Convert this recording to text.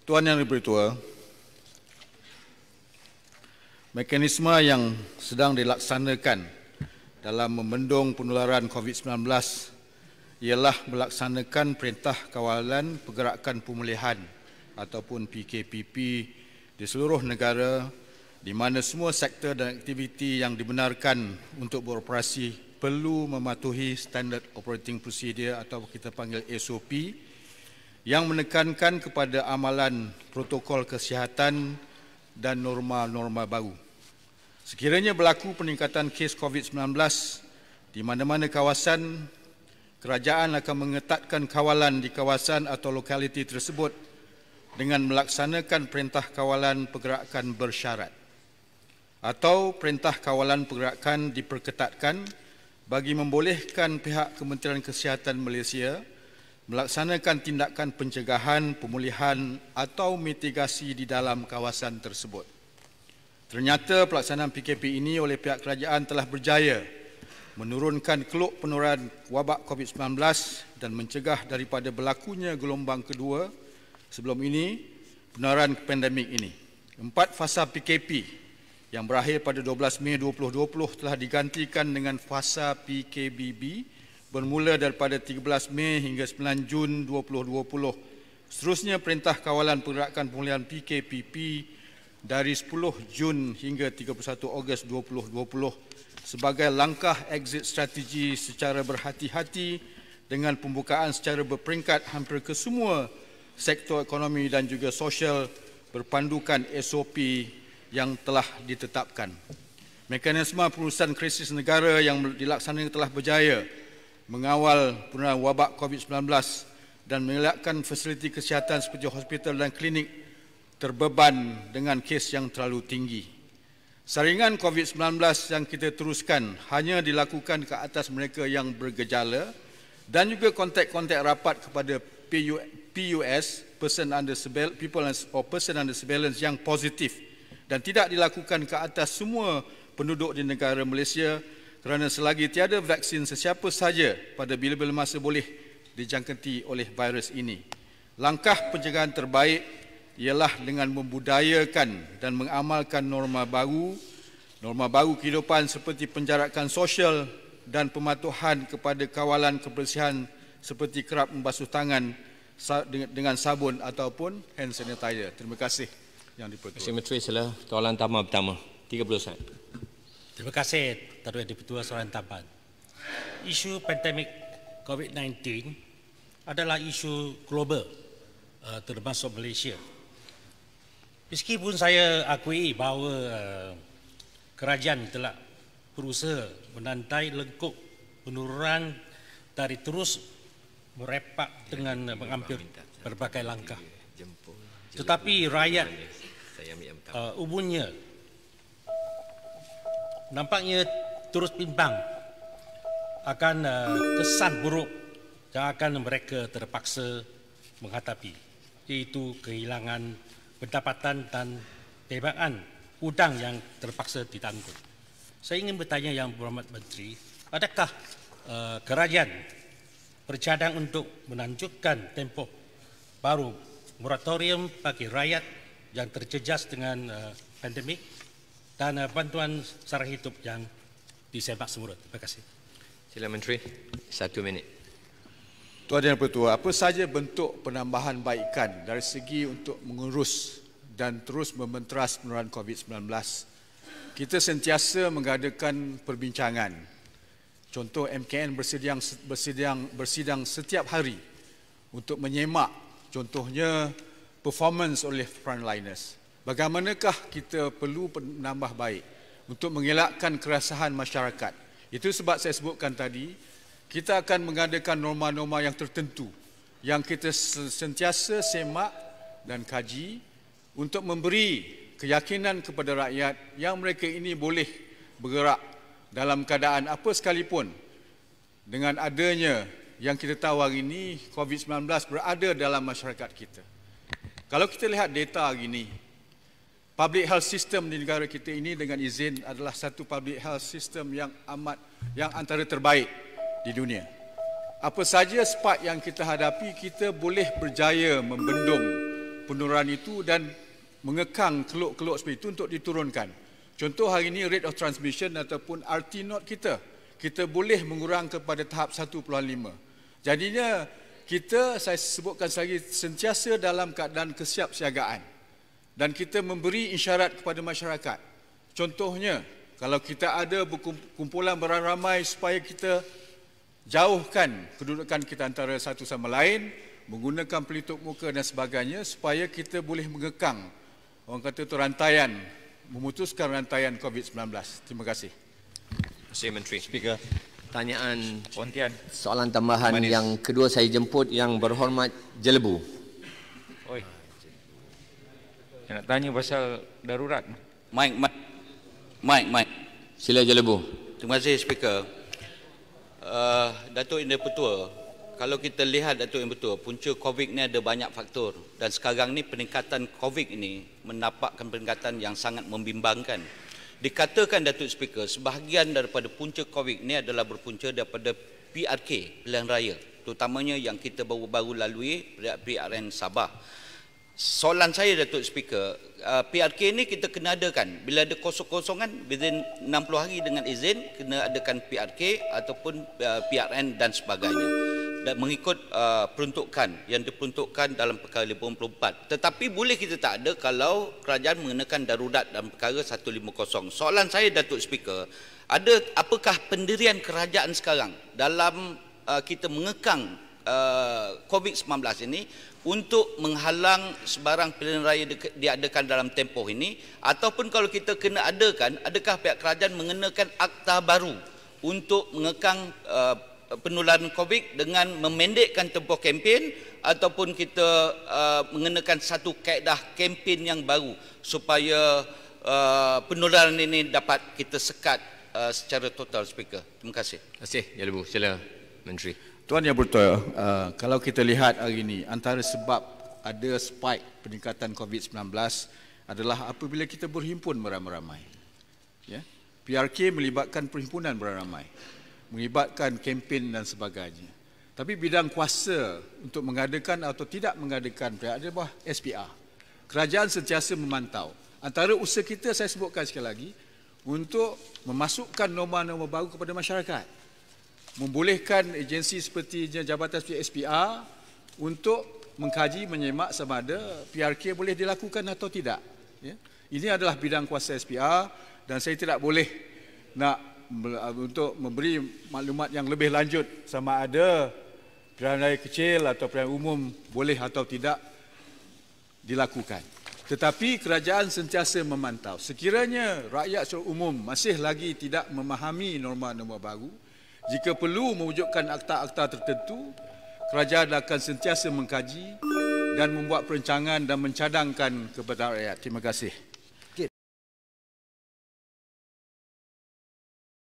Tuan Yang Dipertua, mekanisme yang sedang dilaksanakan dalam membendung penularan COVID-19 ialah melaksanakan Perintah Kawalan Pergerakan Pemulihan ataupun PKPP di seluruh negara di mana semua sektor dan aktiviti yang dibenarkan untuk beroperasi perlu mematuhi Standard Operating Procedure atau kita panggil SOP yang menekankan kepada amalan protokol kesihatan dan norma-norma baru. Sekiranya berlaku peningkatan kes COVID-19 di mana-mana kawasan, kerajaan akan mengetatkan kawalan di kawasan atau lokaliti tersebut dengan melaksanakan Perintah Kawalan Pergerakan bersyarat atau Perintah Kawalan Pergerakan diperketatkan bagi membolehkan pihak Kementerian Kesihatan Malaysia melaksanakan tindakan pencegahan, pemulihan atau mitigasi di dalam kawasan tersebut. Ternyata pelaksanaan PKP ini oleh pihak kerajaan telah berjaya menurunkan keluk penularan wabak COVID-19 dan mencegah daripada berlakunya gelombang kedua sebelum ini penularan pandemik ini. 4 fasa PKP yang berakhir pada 12 Mei 2020 telah digantikan dengan fasa PKBB bermula daripada 13 Mei hingga 9 Jun 2020. Seterusnya Perintah Kawalan Pergerakan Pemulihan PKPP dari 10 Jun hingga 31 Ogos 2020 sebagai langkah exit strategi secara berhati-hati dengan pembukaan secara berperingkat hampir ke semua sektor ekonomi dan juga sosial berpandukan SOP yang telah ditetapkan. Mekanisme pengurusan krisis negara yang dilaksanakan telah berjaya mengawal penularan wabak COVID-19 dan mengelakkan fasiliti kesihatan seperti hospital dan klinik terbeban dengan kes yang terlalu tinggi. Saringan COVID-19 yang kita teruskan hanya dilakukan ke atas mereka yang bergejala dan juga kontak-kontak rapat kepada PUS, people under surveillance yang positif dan tidak dilakukan ke atas semua penduduk di negara Malaysia kerana selagi tiada vaksin sesiapa saja pada bila-bila masa boleh dijangkiti oleh virus ini. Langkah pencegahan terbaik ialah dengan membudayakan dan mengamalkan norma baru kehidupan seperti penjarakan sosial dan pematuhan kepada kawalan kebersihan seperti kerap membasuh tangan dengan sabun ataupun hand sanitizer. Terima kasih Yang Dipertua. Terima kasih Menteri. Sila soalan tambah pertama. 30 saat. Terima kasih Tuan Yang Dipertua soalan tambahan. Isu pandemik COVID-19 adalah isu global termasuk Malaysia. Meskipun saya akui bahawa kerajaan telah berusaha menantai lengkuk penurunan dari terus merepak dengan mengambil berbagai langkah. Tetapi rakyat umumnya nampaknya terus bimbang akan kesan buruk yang akan mereka terpaksa menghadapi, iaitu kehilangan pendapatan dan bebanan hutang yang terpaksa ditanggung. Saya ingin bertanya Yang Berhormat Menteri, adakah kerajaan bercadang untuk menanjutkan tempoh baru moratorium bagi rakyat yang terjejas dengan pandemik dan bantuan sara hidup yang disemak semula? Terima kasih. Sila Menteri, 1 minit. Tuan Yang Dipertua, apa saja bentuk penambahan baikan dari segi untuk mengurus dan terus mementeras penularan COVID-19? Kita sentiasa mengadakan perbincangan. Contoh MKN bersidang setiap hari untuk menyemak contohnya performance oleh frontliners. Bagaimanakah kita perlu menambah baik untuk mengelakkan keresahan masyarakat. Itu sebab saya sebutkan tadi, kita akan mengadakan norma-norma yang tertentu yang kita sentiasa semak dan kaji untuk memberi keyakinan kepada rakyat yang mereka ini boleh bergerak dalam keadaan apa sekalipun. Dengan adanya yang kita tahu hari ini, COVID-19 berada dalam masyarakat kita. Kalau kita lihat data hari ini, public health system di negara kita ini dengan izin adalah satu public health system yang antara terbaik di dunia. Apa saja spark yang kita hadapi, kita boleh berjaya membendung penularan itu dan mengekang keluk-keluk seperti itu untuk diturunkan. Contoh hari ini rate of transmission ataupun RT0 kita boleh mengurang kepada tahap 1.5. Jadinya saya sebutkan sekali, sentiasa dalam keadaan kesiapsiagaan dan kita memberi isyarat kepada masyarakat. Contohnya, kalau kita ada kumpulan beramai-ramai supaya kita jauhkan kedudukan kita antara satu sama lain, menggunakan pelitup muka dan sebagainya supaya kita boleh mengekang, orang kata itu rantaian, memutuskan rantaian COVID-19. Terima kasih. Terima kasih Menteri. Speaker. Pertanyaan Pontian. soalan tambahan Manis. yang kedua saya jemput Yang Berhormat Jelebu. Oi. Saya nak tanya pasal darurat. Mike. Sila Jelebu. Terima kasih Speaker. Datuk Yang Dipertua, kalau kita lihat Datuk Yang Dipertua, punca COVID ni ada banyak faktor dan sekarang ni peningkatan COVID ini mendapatkan peningkatan yang sangat membimbangkan. Dikatakan Datuk Speaker, sebahagian daripada punca COVID ni adalah berpunca daripada PRK, pilihan raya, terutamanya yang kita baru-baru lalui, PRN Sabah. Soalan saya Datuk Speaker, PRK ni kita kena adakan. Bila ada kosong-kosongan, within 60 hari dengan izin, kena adakan PRK ataupun PRN dan sebagainya. Dan mengikut peruntukan yang diperuntukkan dalam perkara 54. Tetapi boleh kita tak ada kalau kerajaan mengenakan darurat dalam perkara 150. Soalan saya Datuk Speaker, apakah pendirian kerajaan sekarang dalam kita mengekang COVID-19 ini untuk menghalang sebarang pilihan raya diadakan dalam tempoh ini, ataupun kalau kita kena adakan, adakah pihak kerajaan mengenakan akta baru untuk mengekang penularan COVID dengan memendekkan tempoh kempen, ataupun kita mengenakan satu kaedah kempen yang baru supaya penularan ini dapat kita sekat secara total, Speaker. Terima kasih. Terima kasih Jelebu. Sila Menteri. Tuan Yang Bertuah, kalau kita lihat hari ini, antara sebab ada spike peningkatan COVID-19 adalah apabila kita berhimpun beramai-ramai. Ya? PRK melibatkan perhimpunan beramai-ramai, melibatkan kempen dan sebagainya. Tapi bidang kuasa untuk mengadakan atau tidak mengadakan ada bawah SPR. Kerajaan sentiasa memantau. Antara usaha kita, saya sebutkan sekali lagi, untuk memasukkan norma-norma baru kepada masyarakat. Membolehkan agensi seperti jabatan seperti SPR untuk mengkaji, menyemak sama ada PRK boleh dilakukan atau tidak. Ya? Ini adalah bidang kuasa SPR dan saya tidak boleh nak untuk memberi maklumat yang lebih lanjut sama ada pilihan raya kecil atau pilihan umum boleh atau tidak dilakukan. Tetapi kerajaan sentiasa memantau. Sekiranya rakyat secara umum masih lagi tidak memahami norma-norma baru, jika perlu mewujudkan akta-akta tertentu, kerajaan akan sentiasa mengkaji dan membuat perancangan dan mencadangkan kepada rakyat. Terima kasih.